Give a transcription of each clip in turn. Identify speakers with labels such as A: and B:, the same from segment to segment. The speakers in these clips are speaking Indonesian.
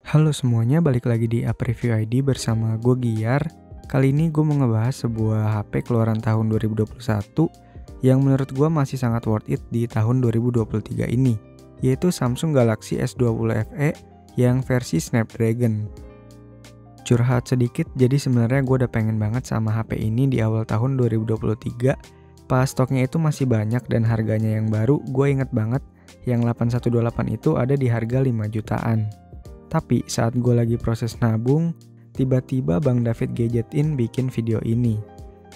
A: Halo semuanya, balik lagi di App Review ID bersama gue Giar. Kali ini gue mau ngebahas sebuah HP keluaran tahun 2021 yang menurut gue masih sangat worth it di tahun 2023 ini, yaitu Samsung Galaxy S20 FE yang versi Snapdragon. Curhat sedikit, jadi sebenarnya gue udah pengen banget sama HP ini di awal tahun 2023. Pas stoknya itu masih banyak dan harganya yang baru, gue inget banget yang 8128 itu ada di harga 5 jutaan. Tapi saat gue lagi proses nabung, tiba-tiba Bang David Gadgetin bikin video ini.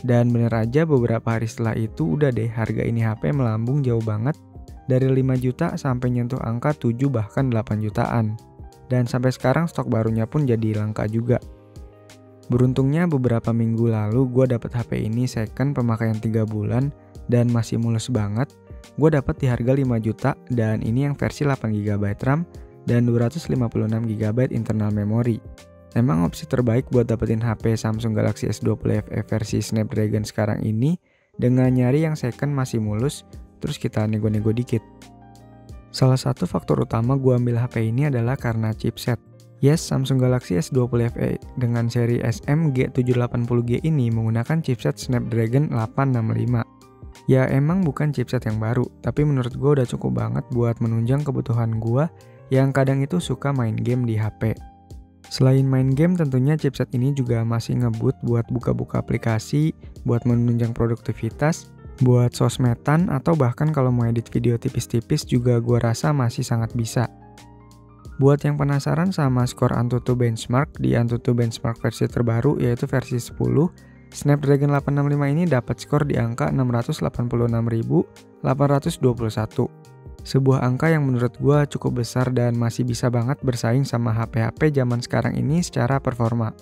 A: Dan bener aja beberapa hari setelah itu udah deh harga ini HP melambung jauh banget. Dari 5 juta sampai nyentuh angka 7 bahkan 8 jutaan. Dan sampai sekarang stok barunya pun jadi langka juga. Beruntungnya beberapa minggu lalu gue dapet HP ini second pemakaian 3 bulan dan masih mulus banget. Gue dapet di harga 5 juta dan ini yang versi 8GB RAM dan 256GB internal memory. Emang opsi terbaik buat dapetin HP Samsung Galaxy S20 FE versi Snapdragon sekarang ini dengan nyari yang second masih mulus, terus kita nego-nego dikit. Salah satu faktor utama gue ambil HP ini adalah karena chipset. Yes, Samsung Galaxy S20 FE dengan seri SM-G780G ini menggunakan chipset Snapdragon 865. Ya emang bukan chipset yang baru, tapi menurut gue udah cukup banget buat menunjang kebutuhan gue yang kadang itu suka main game di HP. Selain main game, tentunya chipset ini juga masih ngebut buat buka-buka aplikasi, buat menunjang produktivitas, buat sosmedan, atau bahkan kalau mau edit video tipis-tipis juga gua rasa masih sangat bisa. Buat yang penasaran sama skor Antutu Benchmark, di Antutu Benchmark versi terbaru yaitu versi 10, Snapdragon 865 ini dapat skor di angka 686.821. Sebuah angka yang menurut gue cukup besar dan masih bisa banget bersaing sama HP-HP zaman sekarang ini secara performa.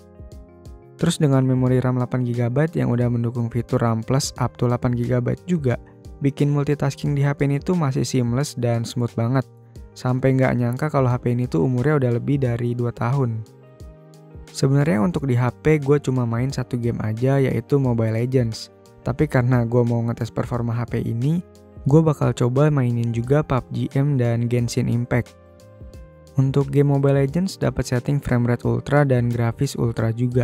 A: Terus dengan memori RAM 8GB yang udah mendukung fitur RAM Plus up to 8GB juga, bikin multitasking di HP ini tuh masih seamless dan smooth banget. Sampai nggak nyangka kalau HP ini tuh umurnya udah lebih dari 2 tahun. Sebenarnya untuk di HP gue cuma main satu game aja yaitu Mobile Legends. Tapi karena gue mau ngetes performa HP ini, gue bakal coba mainin juga PUBG M dan Genshin Impact. Untuk game Mobile Legends dapat setting framerate ultra dan grafis ultra juga.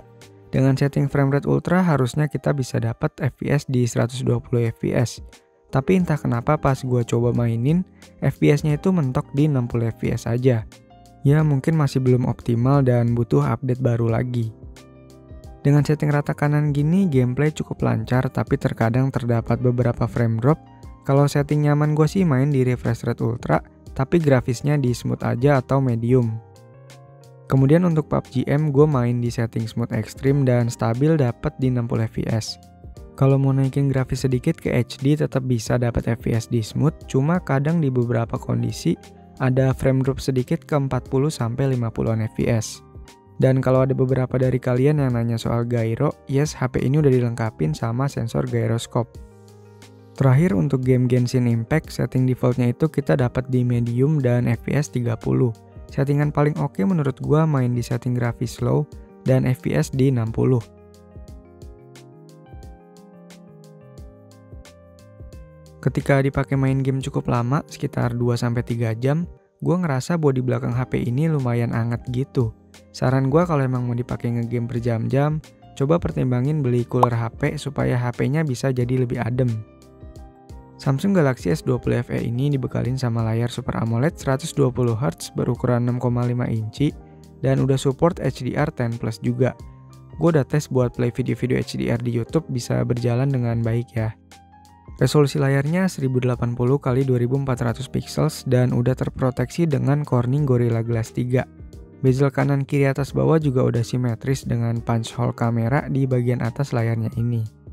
A: Dengan setting framerate ultra harusnya kita bisa dapat FPS di 120 FPS. Tapi entah kenapa pas gue coba mainin, FPS-nya itu mentok di 60 FPS aja. Ya mungkin masih belum optimal dan butuh update baru lagi. Dengan setting rata kanan gini, gameplay cukup lancar tapi terkadang terdapat beberapa frame drop. Kalau setting nyaman gue sih main di refresh rate ultra, tapi grafisnya di smooth aja atau medium. Kemudian untuk PUBG M gue main di setting smooth extreme dan stabil dapat di 60 fps. Kalau mau naikin grafis sedikit ke HD tetap bisa dapat FPS di smooth, cuma kadang di beberapa kondisi ada frame drop sedikit ke 40-50an fps. Dan kalau ada beberapa dari kalian yang nanya soal gyro, yes HP ini udah dilengkapin sama sensor gyroscope. Terakhir untuk game Genshin Impact, setting defaultnya itu kita dapat di medium dan FPS 30. Settingan paling oke menurut gua main di setting grafis slow dan FPS di 60. Ketika dipakai main game cukup lama, sekitar 2-3 jam, gua ngerasa bodi belakang HP ini lumayan anget gitu. Saran gua kalau emang mau dipakai ngegame berjam-jam, coba pertimbangin beli cooler HP supaya HP-nya bisa jadi lebih adem. Samsung Galaxy S20 FE ini dibekalin sama layar Super AMOLED 120Hz berukuran 6,5 inci dan udah support HDR10+ juga. Gue udah tes buat play video-video HDR di YouTube bisa berjalan dengan baik ya. Resolusi layarnya 1080x2400 pixels dan udah terproteksi dengan Corning Gorilla Glass 3. Bezel kanan kiri atas bawah juga udah simetris dengan punch hole kamera di bagian atas layarnya ini.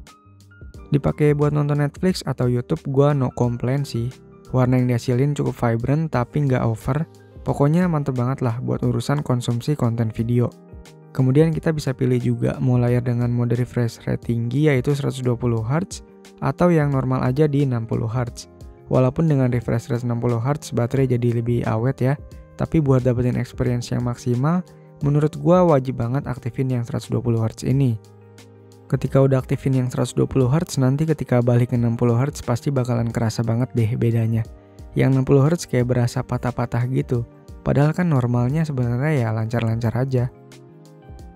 A: Dipakai buat nonton Netflix atau YouTube gua no komplain sih. Warna yang dihasilin cukup vibrant tapi nggak over. Pokoknya mantep banget lah buat urusan konsumsi konten video. Kemudian kita bisa pilih juga mau layar dengan mode refresh rate tinggi yaitu 120Hz atau yang normal aja di 60Hz. Walaupun dengan refresh rate 60Hz baterai jadi lebih awet ya. Tapi buat dapetin experience yang maksimal, menurut gua wajib banget aktifin yang 120Hz ini. Ketika udah aktifin yang 120Hz, nanti ketika balik ke 60Hz pasti bakalan kerasa banget deh bedanya. Yang 60Hz kayak berasa patah-patah gitu. Padahal kan normalnya sebenarnya ya lancar-lancar aja.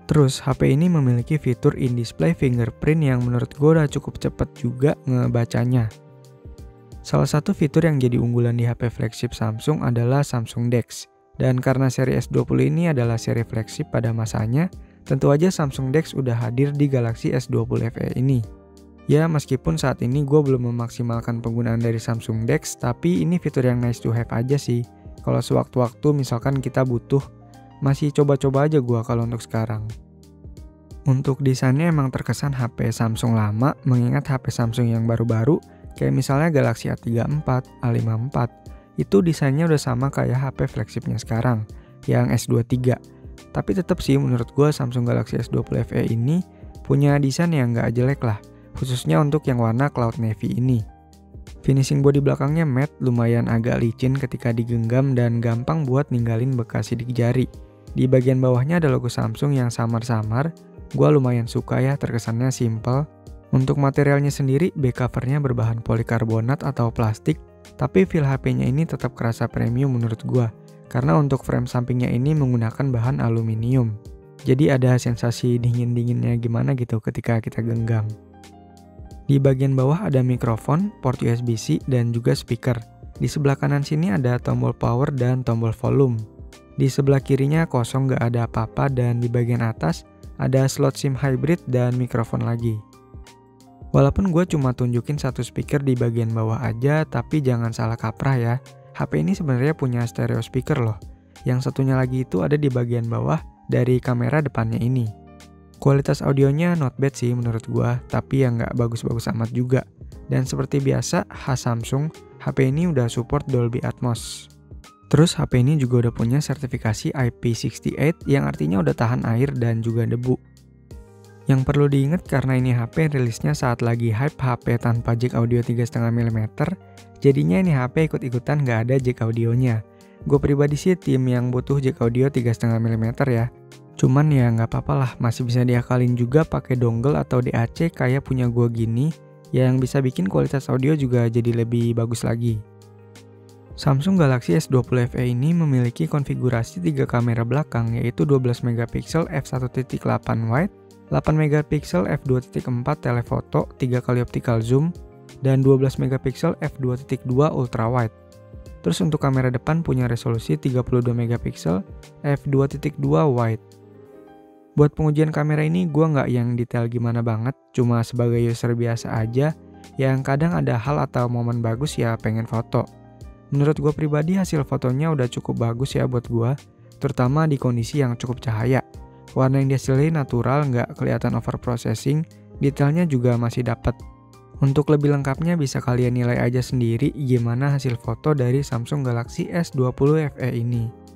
A: Terus HP ini memiliki fitur in-display fingerprint yang menurut gue udah cukup cepet juga ngebacanya. Salah satu fitur yang jadi unggulan di HP flagship Samsung adalah Samsung DeX. Dan karena seri S20 ini adalah seri flagship pada masanya, tentu aja Samsung DeX udah hadir di Galaxy S20 FE ini. Ya meskipun saat ini gue belum memaksimalkan penggunaan dari Samsung DeX, tapi ini fitur yang nice to have aja sih. Kalau sewaktu-waktu misalkan kita butuh, masih coba-coba aja gue kalau untuk sekarang. Untuk desainnya emang terkesan HP Samsung lama, mengingat HP Samsung yang baru-baru, kayak misalnya Galaxy A34, A54, itu desainnya udah sama kayak HP flagshipnya sekarang, yang S23. Tapi tetap sih menurut gue Samsung Galaxy S20 FE ini punya desain yang nggak jelek lah, khususnya untuk yang warna Cloud Navy ini. Finishing bodi belakangnya matte, lumayan agak licin ketika digenggam dan gampang buat ninggalin bekas sidik jari. Di bagian bawahnya ada logo Samsung yang samar-samar, gue lumayan suka ya, terkesannya simple. Untuk materialnya sendiri, back covernya berbahan polikarbonat atau plastik, tapi feel HP-nya ini tetap kerasa premium menurut gue, karena untuk frame sampingnya ini menggunakan bahan aluminium. Jadi ada sensasi dingin-dinginnya gimana gitu ketika kita genggam. Di bagian bawah ada mikrofon, port USB-C, dan juga speaker. Di sebelah kanan sini ada tombol power dan tombol volume. Di sebelah kirinya kosong gak ada apa-apa, dan di bagian atas ada slot SIM hybrid dan mikrofon lagi. Walaupun gue cuma tunjukin satu speaker di bagian bawah aja, tapi jangan salah kaprah ya. HP ini sebenarnya punya stereo speaker loh. Yang satunya lagi itu ada di bagian bawah dari kamera depannya ini. Kualitas audionya not bad sih menurut gue, tapi ya nggak bagus-bagus amat juga. Dan seperti biasa, khas Samsung, HP ini udah support Dolby Atmos. Terus HP ini juga udah punya sertifikasi IP68 yang artinya udah tahan air dan juga debu. Yang perlu diingat karena ini HP rilisnya saat lagi hype HP tanpa jack audio 3,5 mm, jadinya ini HP ikut-ikutan nggak ada jack audionya. Gue pribadi sih tim yang butuh jack audio 3,5 mm ya. Cuman ya nggak apa-apa lah, masih bisa diakalin juga pakai dongle atau DAC kayak punya gue gini, yang bisa bikin kualitas audio juga jadi lebih bagus lagi. Samsung Galaxy S20 FE ini memiliki konfigurasi 3 kamera belakang, yaitu 12 MP f1.8 wide, 8 MP f2.4 telefoto 3 kali optical zoom, dan 12 MP f2.2 ultra wide. Terus untuk kamera depan punya resolusi 32 MP f2.2 wide. Buat pengujian kamera ini gue nggak yang detail gimana banget, cuma sebagai user biasa aja, yang kadang ada hal atau momen bagus ya pengen foto. Menurut gue pribadi hasil fotonya udah cukup bagus ya buat gue, terutama di kondisi yang cukup cahaya. Warna yang dihasilin natural, nggak kelihatan overprocessing, detailnya juga masih dapat. Untuk lebih lengkapnya bisa kalian nilai aja sendiri gimana hasil foto dari Samsung Galaxy S20 FE ini.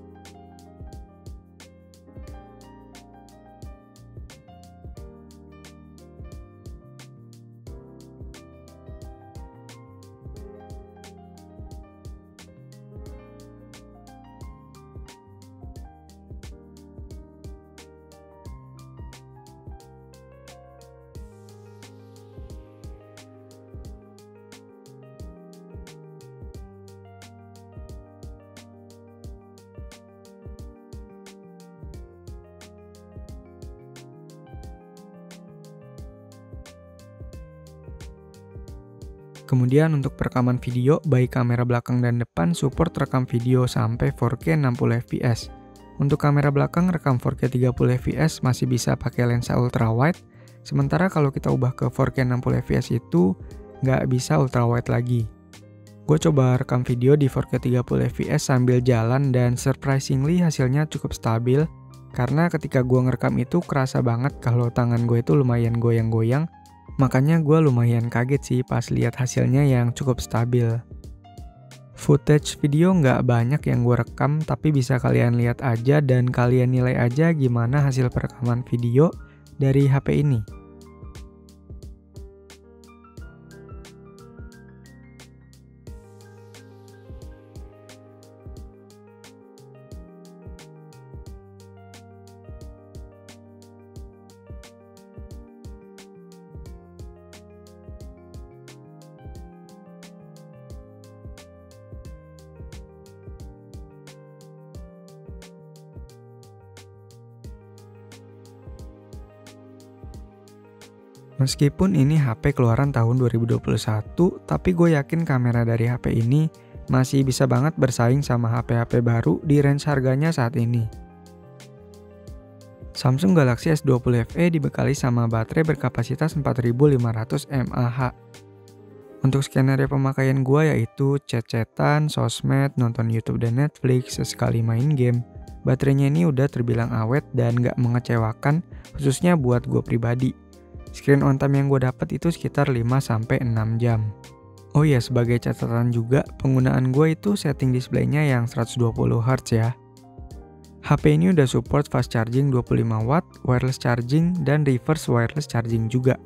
A: Kemudian untuk perekaman video, baik kamera belakang dan depan support rekam video sampai 4K 60 fps. Untuk kamera belakang rekam 4K 30 fps masih bisa pakai lensa ultra wide, sementara kalau kita ubah ke 4K 60 fps itu nggak bisa ultra wide lagi. Gue coba rekam video di 4K 30 fps sambil jalan dan surprisingly hasilnya cukup stabil, karena ketika gue ngerekam itu kerasa banget kalau tangan gue itu lumayan goyang-goyang. Makanya gue lumayan kaget sih pas lihat hasilnya yang cukup stabil. Footage video nggak banyak yang gue rekam, tapi bisa kalian lihat aja dan kalian nilai aja gimana hasil perekaman video dari HP ini. Meskipun ini HP keluaran tahun 2021, tapi gue yakin kamera dari HP ini masih bisa banget bersaing sama HP-HP baru di range harganya saat ini. Samsung Galaxy S20 FE dibekali sama baterai berkapasitas 4500 mAh. Untuk skenario pemakaian gue yaitu chat-chatan, sosmed, nonton YouTube dan Netflix, sesekali main game. Baterainya ini udah terbilang awet dan gak mengecewakan, khususnya buat gue pribadi. Screen on time yang gue dapat itu sekitar 5-6 jam. Oh iya, sebagai catatan juga, penggunaan gue itu setting displaynya yang 120Hz ya. HP ini udah support fast charging 25 watt, wireless charging, dan reverse wireless charging juga.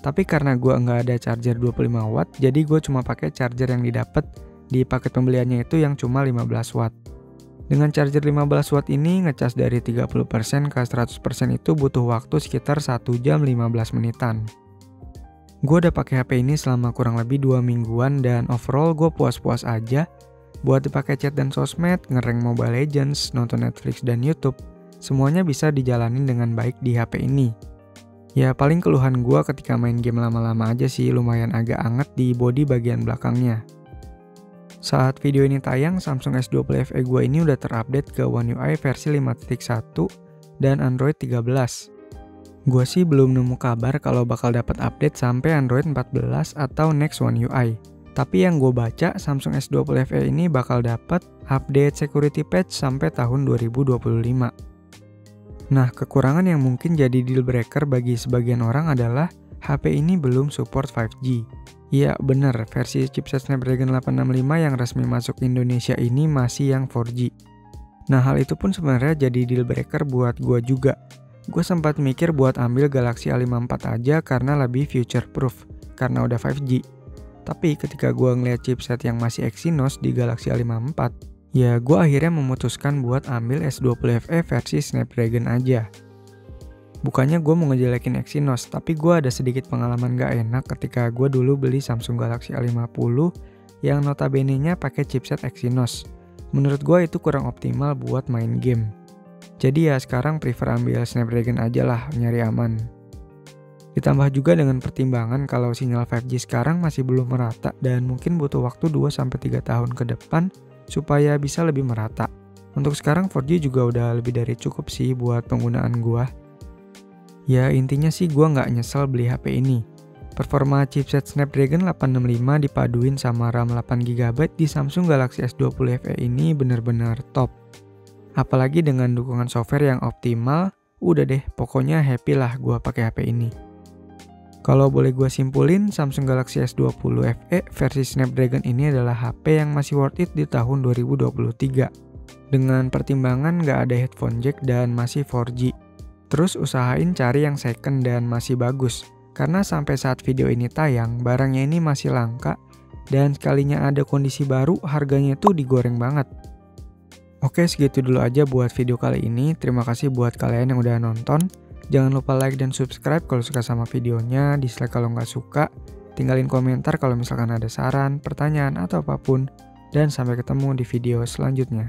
A: Tapi karena gue nggak ada charger 25 watt, jadi gue cuma pakai charger yang didapat di paket pembeliannya itu yang cuma 15 watt. Dengan charger 15 watt ini, ngecas dari 30% ke 100% itu butuh waktu sekitar 1 jam 15 menitan. Gue udah pakai HP ini selama kurang lebih 2 mingguan dan overall gue puas-puas aja. Buat dipakai chat dan sosmed, ngerank Mobile Legends, nonton Netflix dan YouTube, semuanya bisa dijalanin dengan baik di HP ini. Ya paling keluhan gue ketika main game lama-lama aja sih, lumayan agak anget di bodi bagian belakangnya. Saat video ini tayang, Samsung S20 FE gue ini udah terupdate ke One UI versi 5.1 dan Android 13. Gue sih belum nemu kabar kalau bakal dapat update sampai Android 14 atau next One UI. Tapi yang gue baca, Samsung S20 FE ini bakal dapat update security patch sampai tahun 2025. Nah, kekurangan yang mungkin jadi deal breaker bagi sebagian orang adalah HP ini belum support 5G. Iya bener, versi chipset Snapdragon 865 yang resmi masuk Indonesia ini masih yang 4G. Nah, hal itu pun sebenarnya jadi deal breaker buat gue juga. Gue sempat mikir buat ambil Galaxy A54 aja karena lebih future proof, karena udah 5G. Tapi ketika gue ngeliat chipset yang masih Exynos di Galaxy A54, ya gue akhirnya memutuskan buat ambil S20 FE versi Snapdragon aja. Bukannya gue mau ngejelekin Exynos, tapi gue ada sedikit pengalaman gak enak ketika gue dulu beli Samsung Galaxy A50 yang notabene-nya pakai chipset Exynos. Menurut gue itu kurang optimal buat main game. Jadi ya sekarang prefer ambil Snapdragon aja lah, nyari aman. Ditambah juga dengan pertimbangan kalau sinyal 5G sekarang masih belum merata dan mungkin butuh waktu 2-3 tahun ke depan supaya bisa lebih merata. Untuk sekarang 4G juga udah lebih dari cukup sih buat penggunaan gua. Ya intinya sih gua nggak nyesel beli HP ini. Performa chipset Snapdragon 865 dipaduin sama RAM 8GB di Samsung Galaxy S20 FE ini bener-bener top. Apalagi dengan dukungan software yang optimal, udah deh pokoknya happy lah gua pakai HP ini. Kalau boleh gue simpulin, Samsung Galaxy S20 FE versi Snapdragon ini adalah HP yang masih worth it di tahun 2023. Dengan pertimbangan nggak ada headphone jack dan masih 4G. Terus usahain cari yang second dan masih bagus. Karena sampai saat video ini tayang, barangnya ini masih langka. Dan sekalinya ada kondisi baru, harganya tuh digoreng banget. Oke, segitu dulu aja buat video kali ini. Terima kasih buat kalian yang udah nonton. Jangan lupa like dan subscribe kalau suka sama videonya, dislike kalau nggak suka, tinggalin komentar kalau misalkan ada saran, pertanyaan, atau apapun, dan sampai ketemu di video selanjutnya.